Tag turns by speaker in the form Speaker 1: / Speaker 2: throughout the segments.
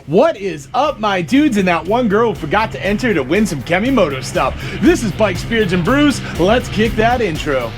Speaker 1: What is up, my dudes, and that one girl who forgot to enter to win some Kemimoto stuff? This is Bikes, Beards, and Brews. Let's kick that intro.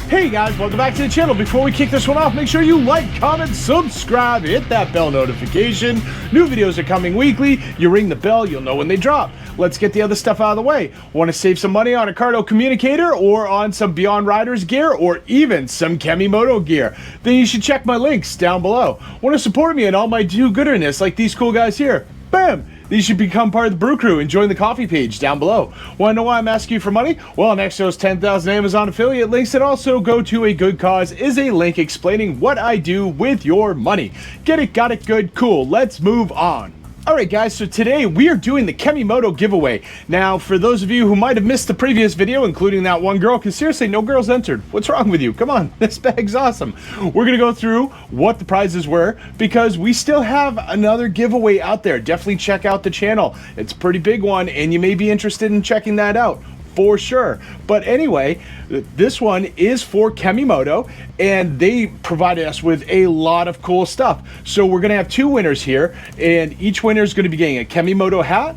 Speaker 1: Hey guys, welcome back to the channel. Before we kick this one off, make sure you like, comment, subscribe, hit that bell notification. New videos are coming weekly. You ring the bell, you'll know when they drop. Let's get the other stuff out of the way. Want to save some money on a Cardo communicator or on some Beyond Riders gear or even some Kemimoto gear? Then you should check my links down below. Want to support me and all my do-gooderness like these cool guys here? Bam! These should become part of the Brew Crew and join the coffee page down below. Want to know why I'm asking you for money? Well, next to those 10,000 Amazon affiliate links that also go to a good cause is a link explaining what I do with your money. Get it, got it, good, cool. Let's move on. Alright guys, so today we are doing the Kemimoto giveaway. Now, for those of you who might have missed the previous video, including that one girl, because seriously, no girls entered. What's wrong with you? Come on, this bag's awesome. We're going to go through what the prizes were, because we still have another giveaway out there. Definitely check out the channel. It's a pretty big one, and you may be interested in checking that out. For sure. But anyway, this one is for Kemimoto, and they provided us with a lot of cool stuff. So we're going to have two winners here, and each winner is going to be getting a Kemimoto hat,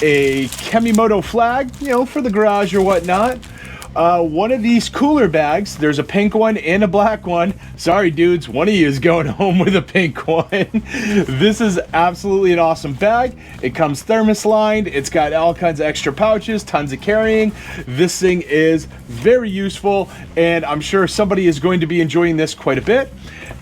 Speaker 1: a Kemimoto flag, you know, for the garage or whatnot. One of these cooler bags. There's a pink one and a black one. Sorry dudes, one of you is going home with a pink one. This is absolutely an awesome bag. It comes thermos lined. It's got all kinds of extra pouches, tons of carrying. This thing is very useful, and I'm sure somebody is going to be enjoying this quite a bit.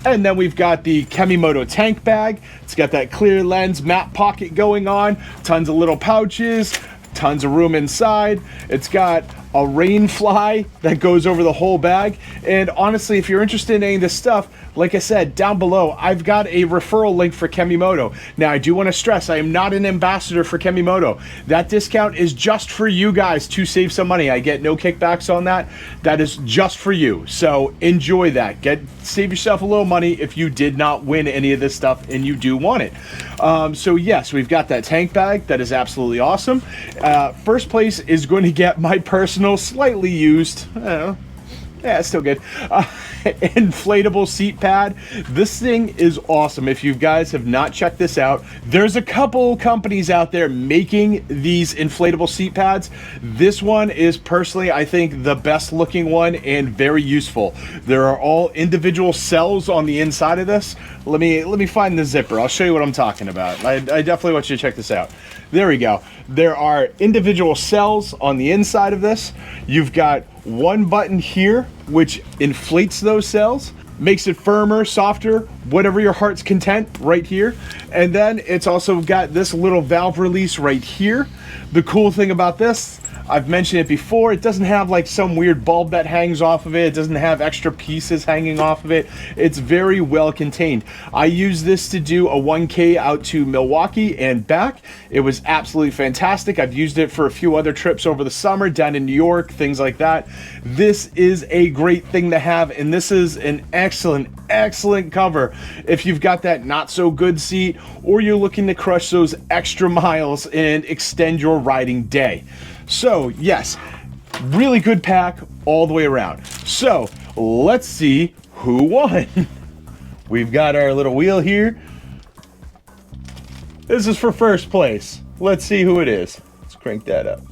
Speaker 1: And then we've got the Kemimoto tank bag. It's got that clear lens map pocket going on, tons of little pouches, tons of room inside. It's got a rain fly that goes over the whole bag. And honestly, if you're interested in any of this stuff, like I said, down below, I've got a referral link for Kemimoto. Now, I do want to stress, I am not an ambassador for Kemimoto. That discount is just for you guys to save some money. I get no kickbacks on that. That is just for you. So enjoy that. Save yourself a little money if you did not win any of this stuff and you do want it. So yes, we've got that tank bag. That is absolutely awesome. First place is going to get my personal, slightly used, I don't know, yeah, it's still good, inflatable seat pad. This thing is awesome. If you guys have not checked this out, there's a couple companies out there making these inflatable seat pads. This one is personally, I think, the best looking one and very useful. There are all individual cells on the inside of this. Let me find the zipper. I'll show you what I'm talking about. I definitely want you to check this out. There we go. There are individual cells on the inside of this. You've got one button here which inflates those cells, makes it firmer, softer, whatever your heart's content right here. And then it's also got this little valve release right here. The cool thing about this, I've mentioned it before, it doesn't have like some weird bulb that hangs off of it. It doesn't have extra pieces hanging off of it. It's very well contained. I use this to do a 1K out to Milwaukee and back. It was absolutely fantastic. I've used it for a few other trips over the summer down in New York, things like that. This is a great thing to have, and this is an excellent cover if you've got that not so good seat or you're looking to crush those extra miles and extend your riding day. So yes, really good pack all the way around. So let's see who won. We've got our little wheel here. This is for first place. Let's see who it is. Let's crank that up.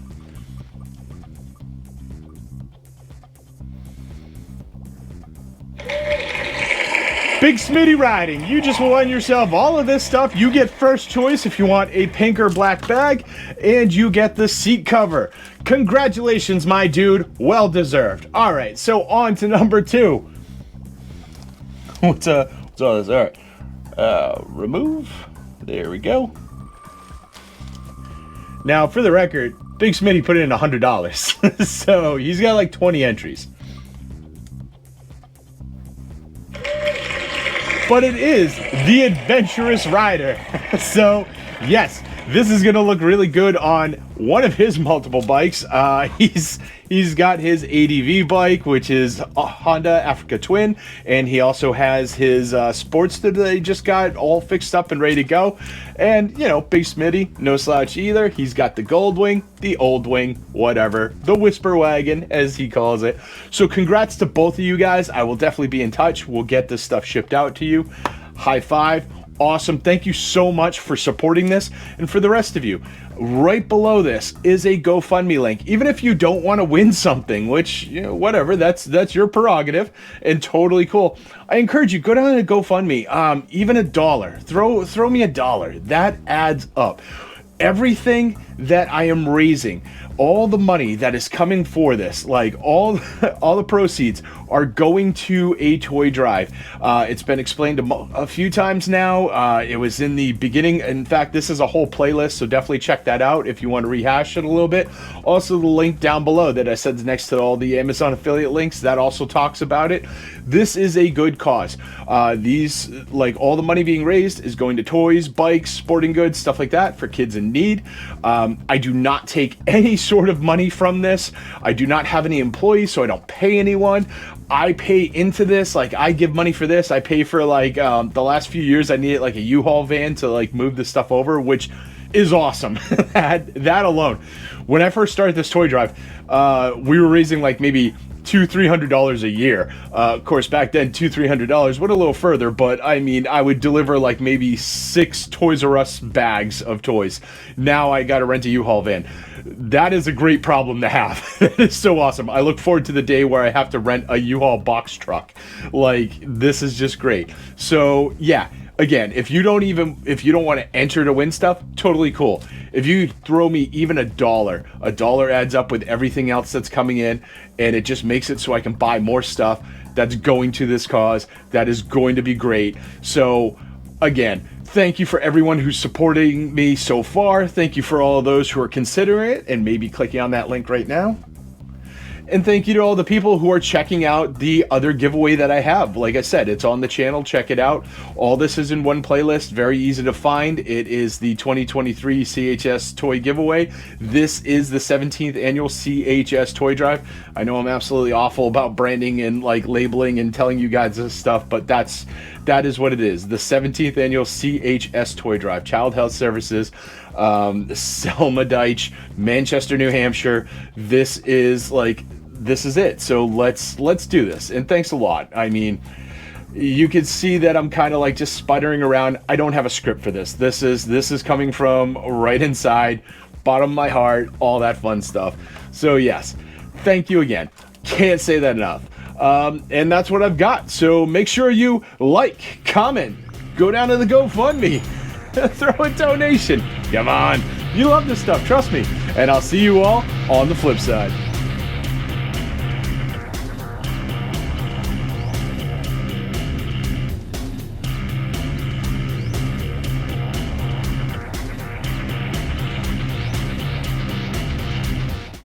Speaker 1: Big Smitty Riding, you just won yourself all of this stuff. You get first choice if you want a pink or black bag, and you get the seat cover. Congratulations, my dude. Well deserved. All right, so on to number two. What's all this? All right, remove. There we go. Now, for the record, Big Smitty put in $100, so he's got like 20 entries. But it is the Adventurous Rider. So yes, This is gonna look really good on one of his multiple bikes. He's got his ADV bike, which is a Honda Africa Twin, and he also has his Sportster that he just got all fixed up and ready to go. And, you know, big Smitty, no slouch either. He's got the Gold Wing, the Old Wing, whatever, the Whisper Wagon, as he calls it. So congrats to both of you guys. I will definitely be in touch. We'll get this stuff shipped out to you. High five. Awesome. Thank you so much for supporting this. And for the rest of you, right below this is a GoFundMe link. Even if you don't want to win something, which, you know, whatever, that's your prerogative and totally cool. I encourage you, go down to GoFundMe. Even $1. Throw me $1. That adds up. Everything that I am raising, all the money that is coming for this, like all the proceeds are going to a toy drive. It's been explained a few times now. It was in the beginning. In fact, this is a whole playlist, so definitely check that out if you want to rehash it a little bit. Also, the link down below that I said is next to all the Amazon affiliate links, that also talks about it. This is a good cause. These, like, all the money being raised is going to toys, bikes, sporting goods, stuff like that for kids in need. I do not take any sort of money from this. I do not have any employees, so I don't pay anyone. I pay into this, like, I give money for this. I pay for, like, the last few years I needed like a U-Haul van to like move this stuff over, which is awesome. that alone. When I first started this toy drive, we were raising like maybe $200-300 a year. Of course, back then $200-300 went a little further, but I mean, I would deliver like maybe 6 Toys R Us bags of toys. Now I got to rent a U-Haul van. That is a great problem to have. That is so awesome. I look forward to the day where I have to rent a U-Haul box truck. Like, this is just great. So yeah, again, if you don't want to enter to win stuff, totally cool. If you throw me even $1 adds up with everything else that's coming in, and it just makes it so I can buy more stuff that's going to this cause. That is going to be great. So again, thank you for everyone who's supporting me so far. Thank you for all of those who are considering it and maybe clicking on that link right now. And thank you to all the people who are checking out the other giveaway that I have. Like I said, it's on the channel. Check it out. All this is in one playlist. Very easy to find. It is the 2023 CHS toy giveaway. This is the 17th annual CHS toy drive. I know I'm absolutely awful about branding and like labeling and telling you guys this stuff, but that is what it is. The 17th annual CHS toy drive. Child Health Services, Selma Deitch, Manchester, New Hampshire. This is it. So let's do this. And thanks a lot. I mean, you can see that I'm kind of like just sputtering around. I don't have a script for this. This is coming from right inside, bottom of my heart, all that fun stuff. So yes, thank you again. Can't say that enough. And that's what I've got. So make sure you like, comment, go down to the GoFundMe, throw a donation. Come on. You love this stuff. Trust me. And I'll see you all on the flip side.